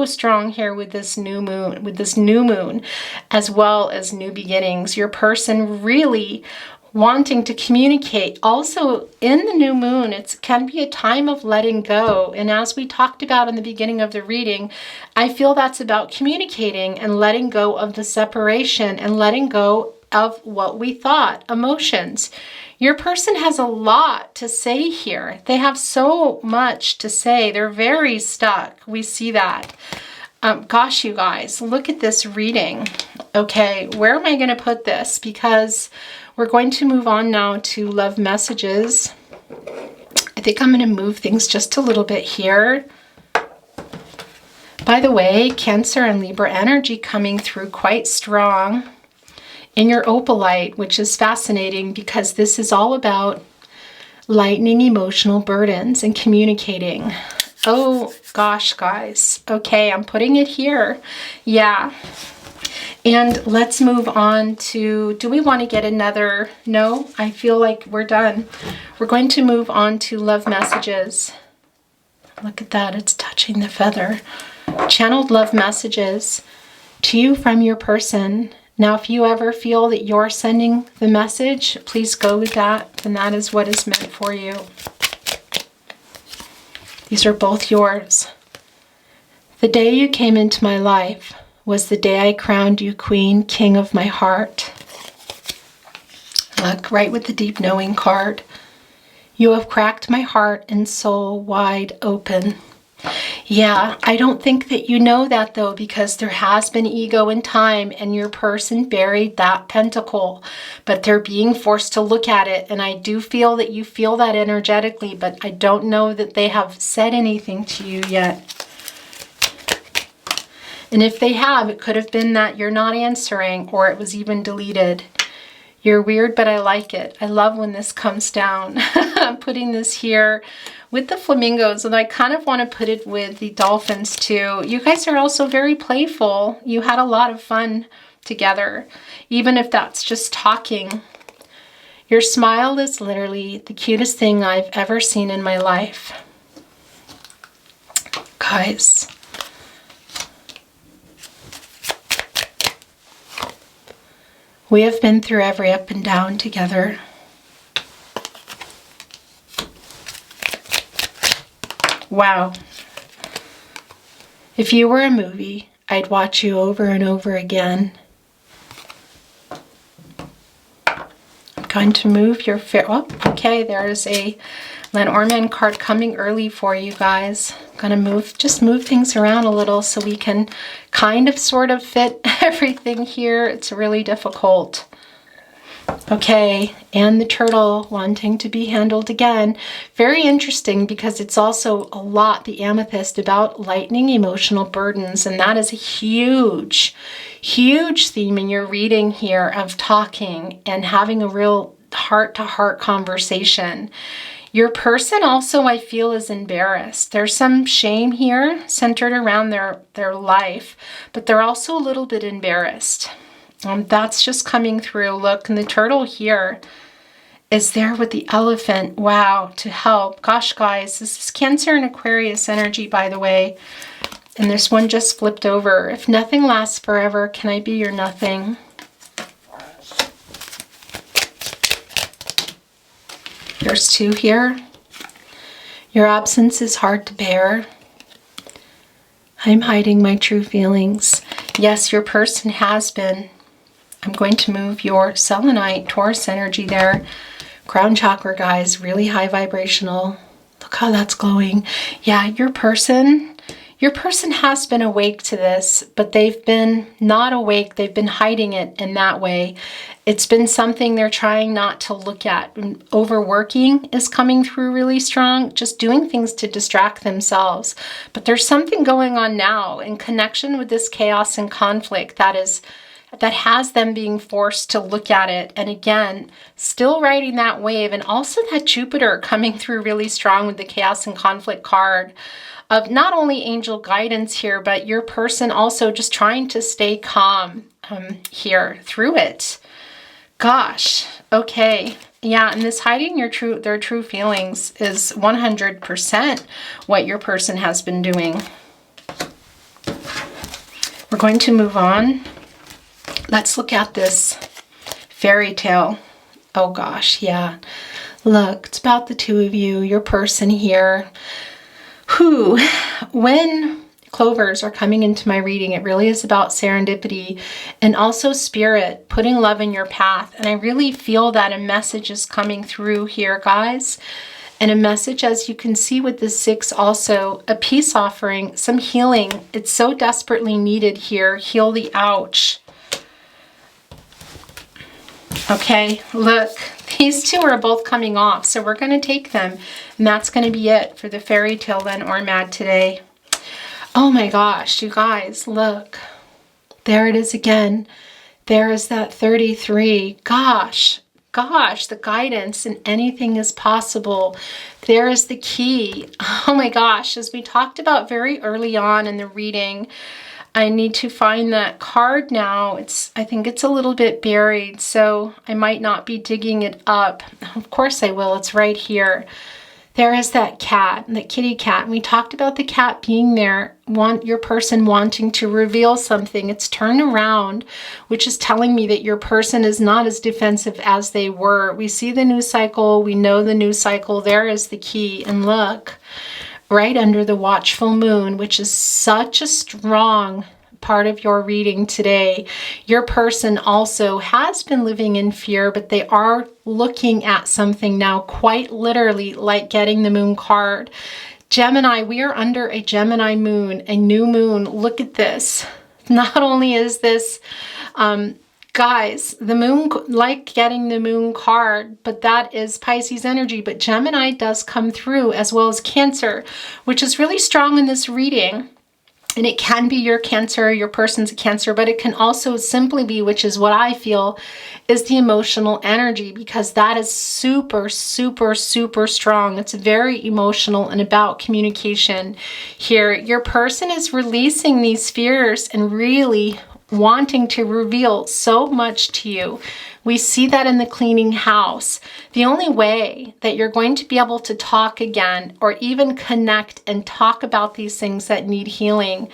strong here with this new moon, as well as new beginnings. Your person really wanting to communicate. Also in the new moon, it can be a time of letting go. And as we talked about in the beginning of the reading, I feel that's about communicating and letting go of the separation and letting go of what we thought, emotions. Your person has a lot to say here. They have so much to say. They're very stuck. We see that. Gosh, you guys, look at this reading. Okay, where am I going to put this? Because we're going to move on now to love messages. I think I'm going to move things just a little bit here. By the way, Cancer and Libra energy coming through quite strong in your opalite, which is fascinating because this is all about lightening emotional burdens and communicating. Oh gosh, guys. Okay, I'm putting it here. Yeah. And let's move on to, do we want to get another? No, I feel like we're done. We're going to move on to love messages. Look at that, it's touching the feather. Channeled love messages to you from your person. Now, if you ever feel that you're sending the message, please go with that, and that is what is meant for you. These are both yours. The day you came into my life was the day I crowned you queen, king of my heart. Look, right with the deep knowing card. You have cracked my heart and soul wide open. Yeah, I don't think that you know that though, because there has been ego in time and your person buried that pentacle, but they're being forced to look at it. And I do feel that you feel that energetically, but I don't know that they have said anything to you yet. And if they have, it could have been that you're not answering or it was even deleted. You're weird, but I like it. I love when this comes down. I'm putting this here with the flamingos, and I kind of want to put it with the dolphins too. You guys are also very playful. You had a lot of fun together, even if that's just talking. Your smile is literally the cutest thing I've ever seen in my life. Guys. We have been through every up and down together. Wow. If you were a movie, I'd watch you over and over again. I'm going to move your oh, okay, there's a Lenormand card coming early for you guys. I'm going to just move things around a little so we can kind of sort of fit everything here. It's really difficult. Okay, and the turtle wanting to be handled again. Very interesting because it's also a lot, the amethyst, about lightening emotional burdens. And that is a huge, huge theme in your reading here of talking and having a real heart-to-heart conversation. Your person also, I feel, is embarrassed. There's some shame here centered around their life, but they're also a little bit embarrassed. That's just coming through. Look, and the turtle here is there with the elephant. Wow, to help. Gosh, guys, this is Cancer and Aquarius energy, by the way. And this one just flipped over. If nothing lasts forever, can I be your nothing? There's two here. Your absence is hard to bear. I'm hiding my true feelings. Yes, your person has been. I'm going to move your selenite, Taurus energy there. Crown chakra, guys, really high vibrational. Look how that's glowing. Yeah, your person has been awake to this, but they've been not awake. They've been hiding it in that way. It's been something they're trying not to look at. Overworking is coming through really strong, just doing things to distract themselves. But there's something going on now in connection with this chaos and conflict that has them being forced to look at it. And again, still riding that wave, and also that Jupiter coming through really strong with the chaos and conflict card of not only angel guidance here, but your person also just trying to stay calm here through it. Gosh, okay. Yeah, and this hiding their true feelings is 100% what your person has been doing. We're going to move on. Let's look at this fairy tale. Oh gosh, yeah. Look, it's about the two of you, your person here, who, when clovers are coming into my reading, it really is about serendipity and also spirit, putting love in your path. And I really feel that a message is coming through here, guys. And a message, as you can see with the 6, also a peace offering, some healing. It's so desperately needed here. Heal the ouch. Okay, look, these two are both coming off, so we're going to take them. And that's going to be it for the fairy tale Lenormand today. Oh my gosh, you guys, look. There it is again. There is that 33. Gosh, the guidance and anything is possible. There is the key. Oh my gosh, as we talked about very early on in the reading, I need to find that card now. I think it's a little bit buried, so I might not be digging it up. Of course I will. It's right here. There is that cat, the kitty cat. And we talked about the cat being there, your person wanting to reveal something. It's turned around, which is telling me that your person is not as defensive as they were. We see the new cycle. We know the new cycle. There is the key. And look, right under the watchful moon, which is such a strong part of your reading today. Your person also has been living in fear, but they are looking at something now, quite literally, like getting the moon card. Gemini, we are under a Gemini moon, a new moon. Look at this. Not only is this, guys, the moon, like getting the moon card, but that is Pisces energy. But Gemini does come through, as well as Cancer, which is really strong in this reading. And it can be your Cancer, your person's a Cancer, but it can also simply be, which is what I feel, is the emotional energy, because that is super, super, super strong. It's very emotional and about communication here. Your person is releasing these fears and really wanting to reveal so much to you. We see that in the cleaning house. The only way that you're going to be able to talk again or even connect and talk about these things that need healing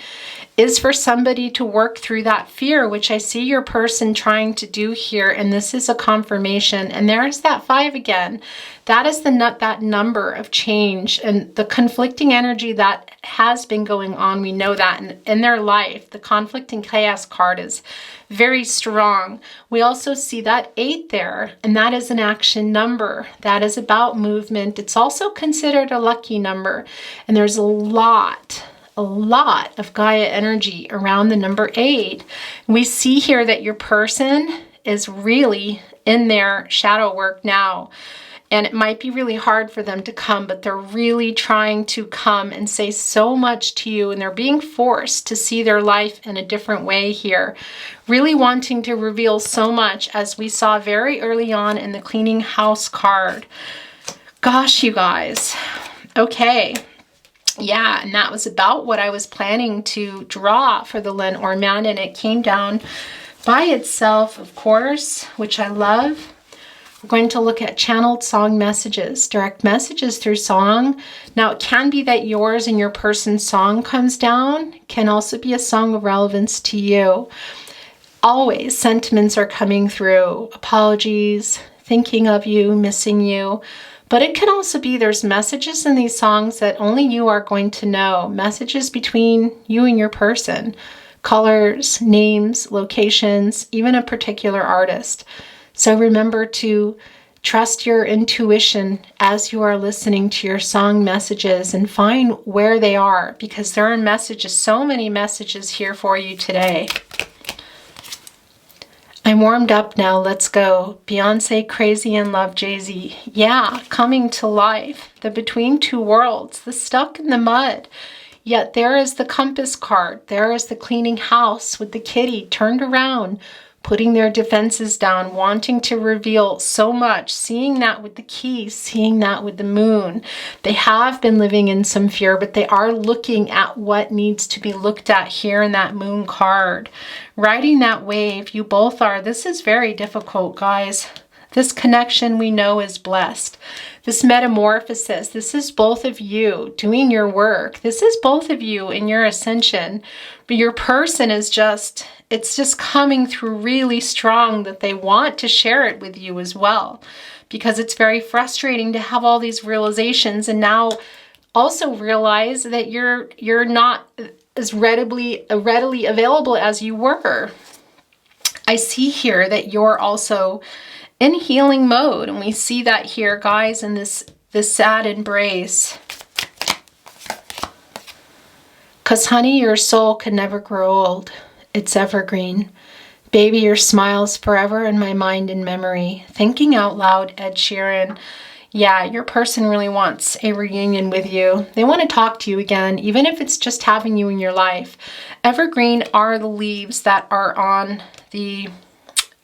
is for somebody to work through that fear, which I see your person trying to do here. And this is a confirmation. And there's that 5 again. That is that number of change and the conflicting energy that has been going on. We know that in their life, the conflict and chaos card is very strong. We also see that 8 there, and that is an action number. That is about movement. It's also considered a lucky number. And there's a lot of Gaia energy around the number 8. We see here that your person is really in their shadow work now. And it might be really hard for them to come, but they're really trying to come and say so much to you. And they're being forced to see their life in a different way here. Really wanting to reveal so much, as we saw very early on in the cleaning house card. Gosh, you guys. Okay. Yeah, and that was about what I was planning to draw for the Lenormand. And it came down by itself, of course, which I love. We're going to look at channeled song messages, direct messages through song. Now, it can be that yours and your person's song comes down. It can also be a song of relevance to you. Always, sentiments are coming through. Apologies, thinking of you, missing you. But it can also be there's messages in these songs that only you are going to know. Messages between you and your person. Colors, names, locations, even a particular artist. So remember to trust your intuition as you are listening to your song messages and find where they are, because there are messages, so many messages here for you today. I'm warmed up now. Let's go. Beyonce, Crazy in Love, Jay-Z. Yeah, coming to life. The between two worlds, the stuck in the mud. Yet there is the compass card. There is the cleaning house with the kitty turned around, putting their defenses down, wanting to reveal so much, seeing that with the key, seeing that with the moon. They have been living in some fear, but they are looking at what needs to be looked at here in that moon card. Riding that wave, you both are. This is very difficult, guys. This connection we know is blessed. This metamorphosis, this is both of you doing your work. This is both of you in your ascension. But your person is just, it's just coming through really strong that they want to share it with you as well. Because it's very frustrating to have all these realizations and now also realize that you're not as readily available as you were. I see here that you're also in healing mode, and we see that here, guys, in this sad embrace. Because, honey, your soul can never grow old. It's evergreen. Baby, your smile's forever in my mind and memory. Thinking out loud, Ed Sheeran. Yeah, your person really wants a reunion with you. They want to talk to you again, even if it's just having you in your life. Evergreen are the leaves that are on the,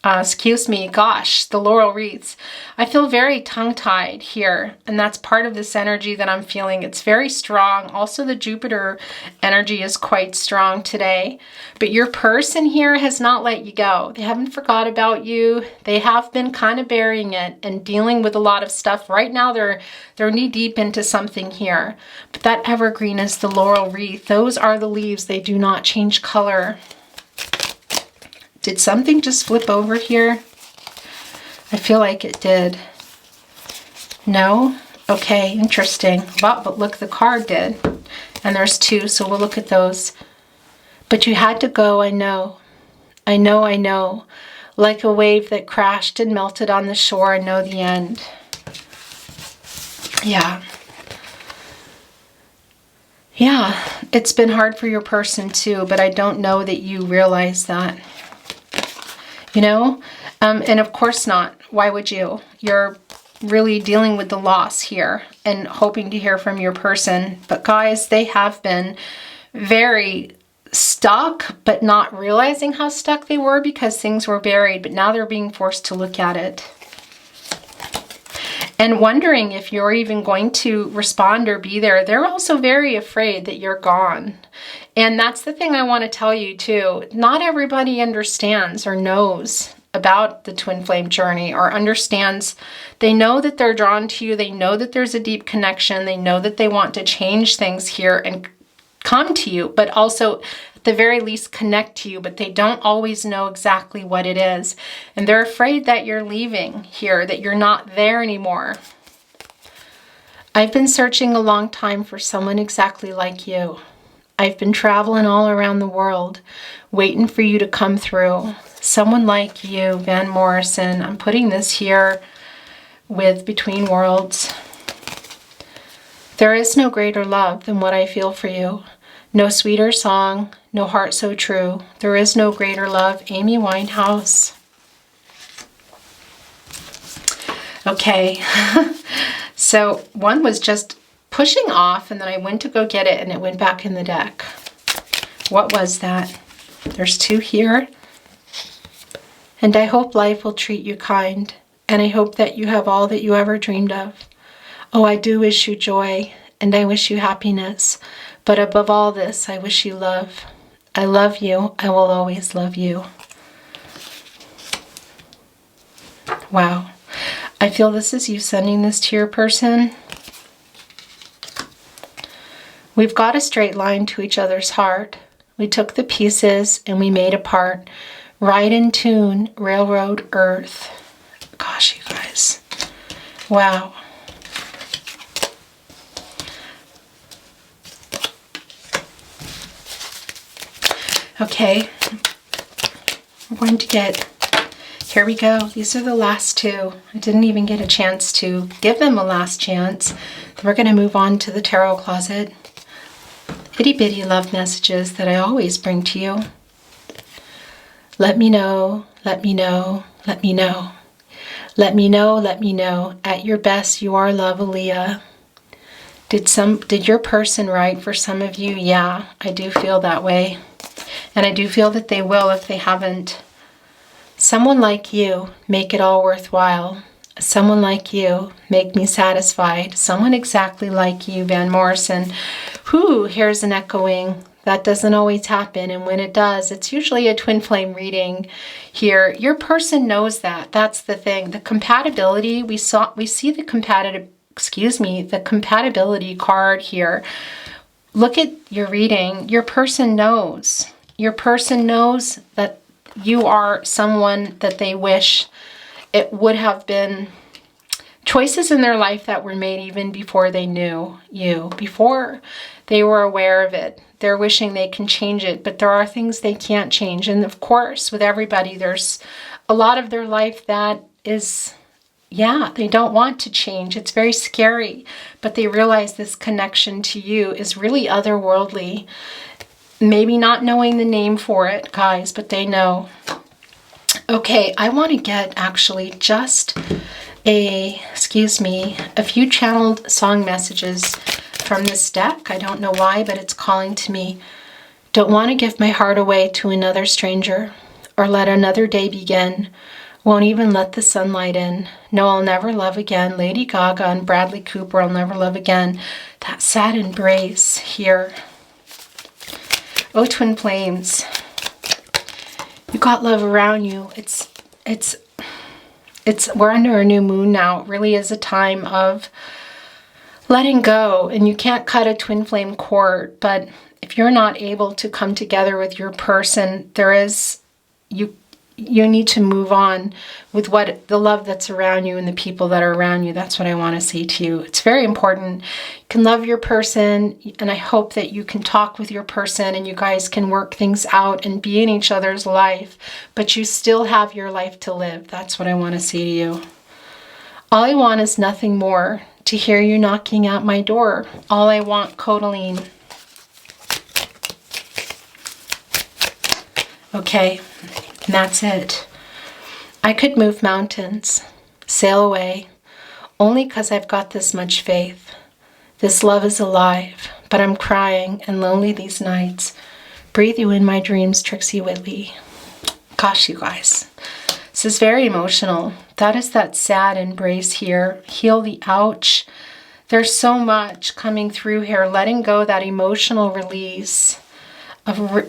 the laurel wreaths. I feel very tongue-tied here, and that's part of this energy that I'm feeling. It's very strong. Also, the Jupiter energy is quite strong today. But your person here has not let you go. They haven't forgot about you. They have been kind of burying it and dealing with a lot of stuff. Right now, they're knee-deep into something here. But that evergreen is the laurel wreath. Those are the leaves. They do not change color. Did something just flip over here? I feel like it did. No? Okay, interesting. Wow, but look, the card did. And there's two, so we'll look at those. But you had to go, I know. I know, I know. Like a wave that crashed and melted on the shore, I know the end. Yeah. Yeah, it's been hard for your person too, but I don't know that you realize that. You know, and of course not. Why would you? You're really dealing with the loss here and hoping to hear from your person. But guys, they have been very stuck, but not realizing how stuck they were because things were buried. But now they're being forced to look at it. And wondering if you're even going to respond or be there. They're also very afraid that you're gone. And that's the thing I want to tell you too. Not everybody understands or knows about the twin flame journey or understands. They know that they're drawn to you. They know that there's a deep connection. They know that they want to change things here and come to you, but also at the very least connect to you, but they don't always know exactly what it is. And they're afraid that you're leaving here, that you're not there anymore. I've been searching a long time for someone exactly like you. I've been traveling all around the world, waiting for you to come through. Someone like you, Van Morrison. I'm putting this here with Between Worlds. There is no greater love than what I feel for you. No sweeter song, no heart so true. There is no greater love. Amy Winehouse. Okay, so one was just pushing off, and then I went to go get it, and it went back in the deck. What was that? There's two here. And I hope life will treat you kind, and I hope that you have all that you ever dreamed of. Oh, I do wish you joy, and I wish you happiness. But above all this, I wish you love. I love you. I will always love you. Wow. I feel this is you sending this to your person. We've got a straight line to each other's heart. We took the pieces and we made a part. Right in tune, railroad earth. Gosh, you guys. Wow. Okay. We're going to get, here we go. These are the last two. I didn't even get a chance to give them a last chance. We're going to move on to the tarot closet. Itty bitty love messages that I always bring to you. Let me know, let me know, let me know. Let me know, let me know. At your best, you are love, Aaliyah. Did your person write for some of you? Yeah, I do feel that way. And I do feel that they will if they haven't. Someone like you, make it all worthwhile. Someone like you, make me satisfied. Someone exactly like you, Van Morrison. Whew, here's an echoing. That doesn't always happen. And when it does, it's usually a twin flame reading here. Your person knows that. That's the thing. The compatibility, we see the compatibility card here. Look at your reading. Your person knows. Your person knows that you are someone that they wish it would have been choices in their life that were made even before they knew you, before they were aware of it. They're wishing they can change it, but there are things they can't change. And of course, with everybody, there's a lot of their life that is, yeah, they don't want to change. It's very scary, but they realize this connection to you is really otherworldly. Maybe not knowing the name for it, guys, but they know. Okay, I want to get actually just a few channeled song messages from this deck. I don't know why, but it's calling to me. Don't want to give my heart away to another stranger or let another day begin. Won't even let the sunlight in. No, I'll never love again. Lady Gaga and Bradley Cooper, I'll never love again. That sad embrace here. Oh, twin flames. You got love around you. We're under a new moon now. It really is a time of letting go, and you can't cut a twin flame cord, but if you're not able to come together with your person, you need to move on with the love that's around you and the people that are around you. That's what I want to say to you. It's very important. You can love your person, and I hope that you can talk with your person and you guys can work things out and be in each other's life, but you still have your life to live. That's what I want to say to you. All I want is nothing more to hear you knocking at my door. All I want, Codaline. Okay. And that's it. I could move mountains, sail away, only because I've got this much faith. This love is alive, but I'm crying and lonely these nights. Breathe you in my dreams, Trixie Whitley. Gosh, you guys. This is very emotional. That is that sad embrace here. Heal the ouch. There's so much coming through here. Letting go, that emotional release.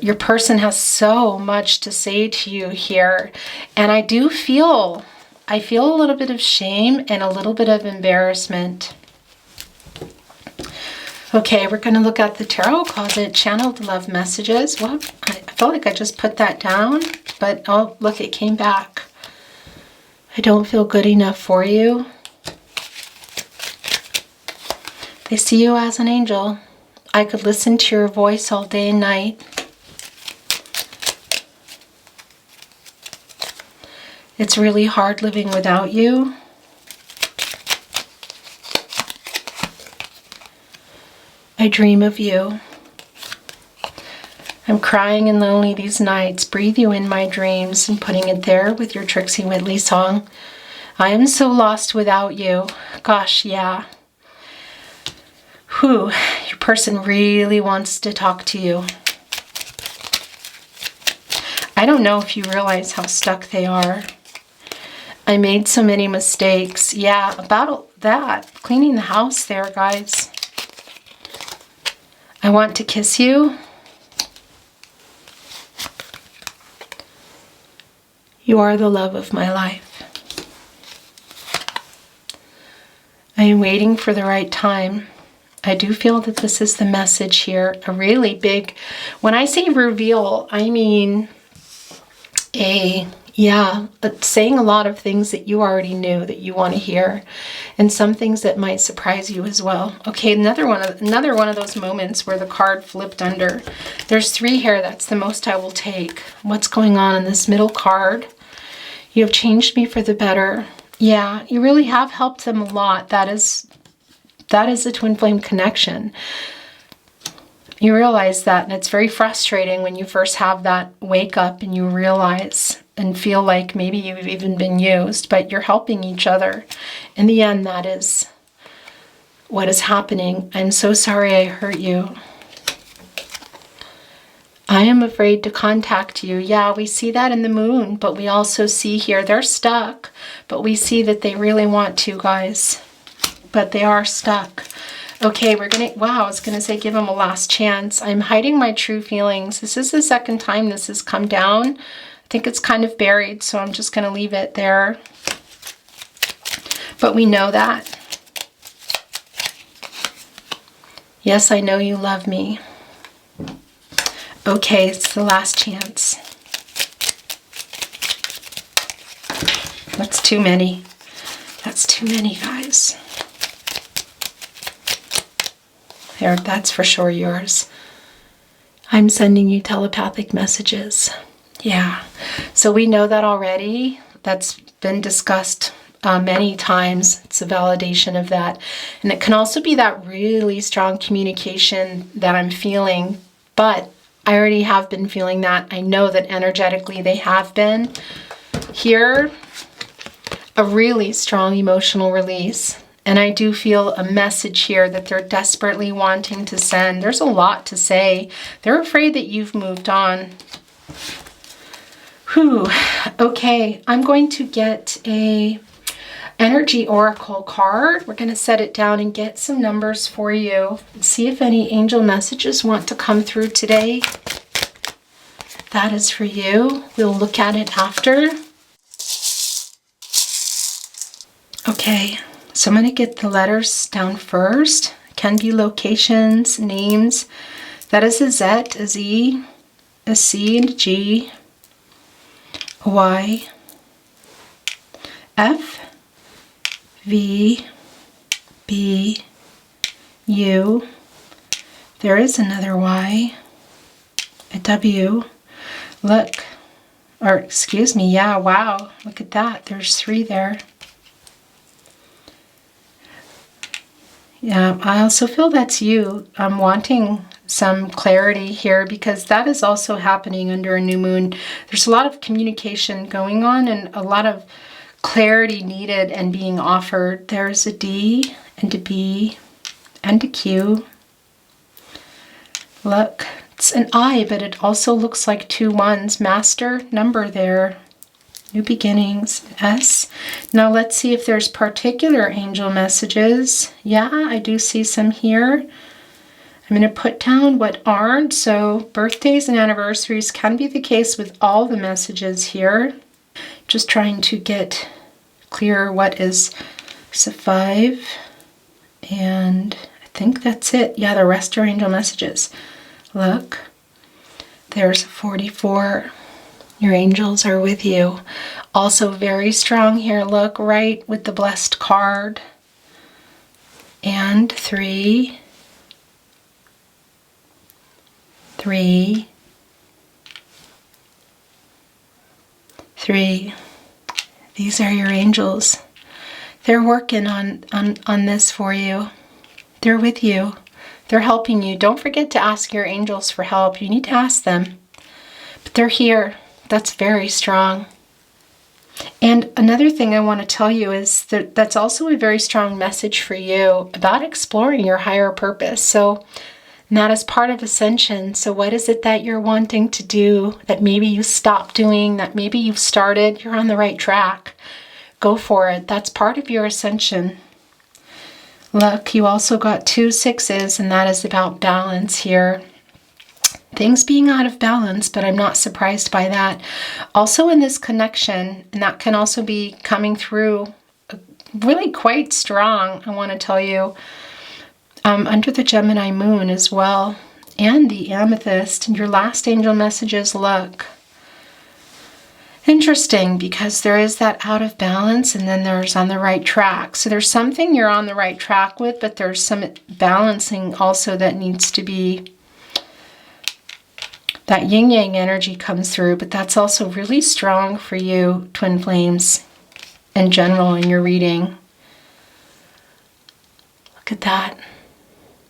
Your person has so much to say to you here, and I feel a little bit of shame and a little bit of embarrassment. Okay, we're going to look at the tarot closet channeled love messages. Well, I feel like I just put that down, but oh, look, it came back. I don't feel good enough for you. They see you as an angel. I could listen to your voice all day and night. It's really hard living without you. I dream of you. I'm crying and lonely these nights. Breathe you in my dreams, and putting it there with your Trixie Whitley song. I am so lost without you. Gosh, yeah. Whew, your person really wants to talk to you. I don't know if you realize how stuck they are. I made so many mistakes. Yeah, about that. Cleaning the house there, guys. I want to kiss you. You are the love of my life. I am waiting for the right time. I do feel that this is the message here. A really big, when I say reveal, I mean saying a lot of things that you already knew that you want to hear, and some things that might surprise you as well. Okay, another one of those moments where the card flipped under. There's 3 here. That's the most I will take. What's going on in this middle card? You have changed me for the better. Yeah, you really have helped them a lot. That is a twin flame connection. You realize that, and it's very frustrating when you first have that wake up and you realize and feel like maybe you've even been used, but you're helping each other. In the end, that is what is happening. I'm so sorry I hurt you. I am afraid to contact you. Yeah, we see that in the moon, but we also see here they're stuck, but we see that they really want to, guys, but they are stuck. Okay, we're gonna, wow, I was gonna say give them a last chance. I'm hiding my true feelings. This is the second time this has come down. I think it's kind of buried, so I'm just gonna leave it there. But we know that. Yes, I know you love me. Okay, it's the last chance. That's too many. That's too many, guys. There, that's for sure yours. I'm sending you telepathic messages. Yeah, so we know that already. That's been discussed many times. It's a validation of that. And it can also be that really strong communication that I'm feeling, but I already have been feeling that. I know that energetically they have been. Here, a really strong emotional release. And I do feel a message here that they're desperately wanting to send. There's a lot to say. They're afraid that you've moved on. Whew. Okay, I'm going to get a energy oracle card. We're going to set it down and get some numbers for you. See if any angel messages want to come through today. That is for you. We'll look at it after. Okay, so I'm going to get the letters down first. Can be locations, names. That is a Z, a Z, a C, and a G, a Y, F, V, B, U. There is another Y, a W. Look, or excuse me, yeah, wow, look at that. There's 3 there. Yeah, I also feel that's you. I'm wanting some clarity here because that is also happening under a new moon. There's a lot of communication going on and a lot of clarity needed and being offered. There's a D and a B and a Q. Look, it's an I, but it also looks like 2 1s. Master number there. New beginnings, S. Now let's see if there's particular angel messages. Yeah, I do see some here. I'm going to put down what aren't. So birthdays and anniversaries can be the case with all the messages here. Just trying to get clear what is. So 5, and I think that's it. Yeah, the rest are angel messages. Look, there's 44. Your angels are with you. Also very strong here. Look, right with the blessed card. And 3, 3, 3. These are your angels. They're working on this for you. They're with you. They're helping you. Don't forget to ask your angels for help. You need to ask them. But they're here. That's very strong. And another thing I want to tell you is that that's also a very strong message for you about exploring your higher purpose. So that is part of ascension. So what is it that you're wanting to do that maybe you stopped doing, that maybe you've started? You're on the right track. Go for it. That's part of your ascension. Look, you also got 2 6s, and that is about balance here. Things being out of balance, but I'm not surprised by that. Also in this connection, and that can also be coming through really quite strong, I want to tell you, under the Gemini moon as well, and the amethyst. And your last angel messages, look. Interesting, because there is that out of balance, and then there's on the right track. So there's something you're on the right track with, but there's some balancing also that needs to be. That yin-yang energy comes through, but that's also really strong for you, twin flames, in general in your reading. Look at that.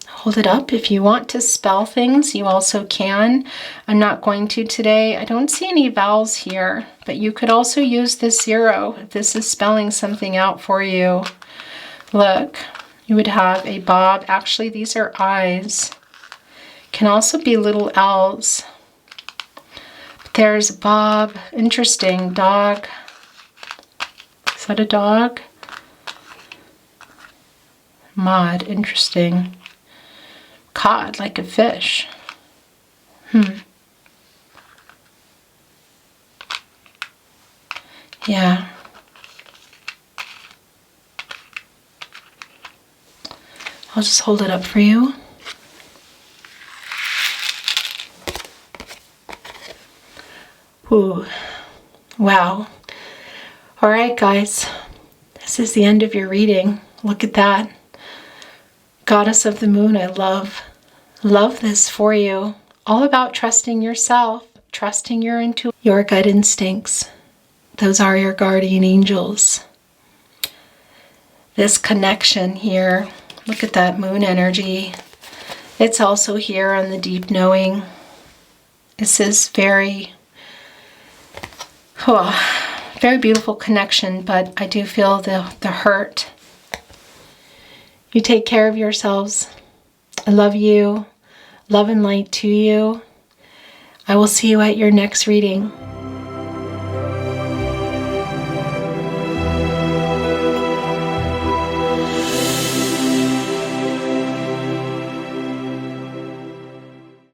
Hold it up. If you want to spell things, you also can. I'm not going to today. I don't see any vowels here, but you could also use this 0 if this is spelling something out for you. Look, you would have a Bob. Actually, these are I's. Can also be little L's. There's Bob. Interesting. Dog. Is that a dog? Mud, interesting. Cod, like a fish. Yeah. I'll just hold it up for you. Ooh. Wow. All right, guys. This is the end of your reading. Look at that. Goddess of the Moon, I love this for you. All about trusting yourself, trusting your intuition, your gut instincts. Those are your guardian angels. This connection here, look at that moon energy. It's also here on the deep knowing. This is very beautiful connection, but I do feel the hurt. You take care of yourselves. I love you. Love and light to you. I will see you at your next reading.